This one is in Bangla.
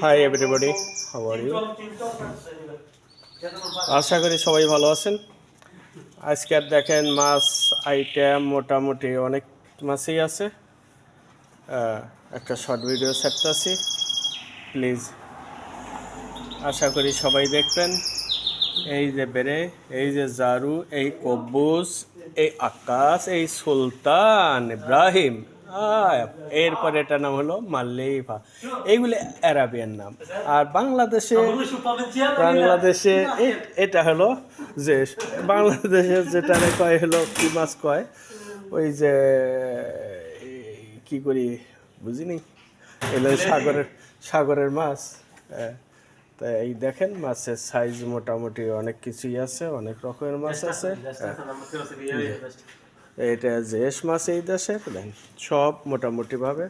High everybody, how are you? আশা করি সবাই ভালো আছেন। আজকে আর দেখেন মাছ আইটেম মোটামুটি অনেক মাছই আছে। একটা শর্ট ভিডিও ছাড়তেছি, প্লিজ আশা করি সবাই দেখবেন। এই যে বেড়ে, এই যে জারু, এই কব্বুজ, এই আকাশ, এই সুলতান ইব্রাহিম, এরপর এটার নাম হলো মাল্লিফা। এইগুলি অ্যারাবিয়ান নাম। আর বাংলাদেশে এটা হলো যে বাংলাদেশের যেটা কয় হলো কি মাছ কয়, ওই যে কি করি বুঝিনি, এগুলো সাগরের মাছ। তাই এই দেখেন মাছের সাইজ মোটামুটি অনেক কিছুই আছে, অনেক রকমের মাছ আছে। এটা জেস মাছ এই দেশে সব মোটামুটিভাবে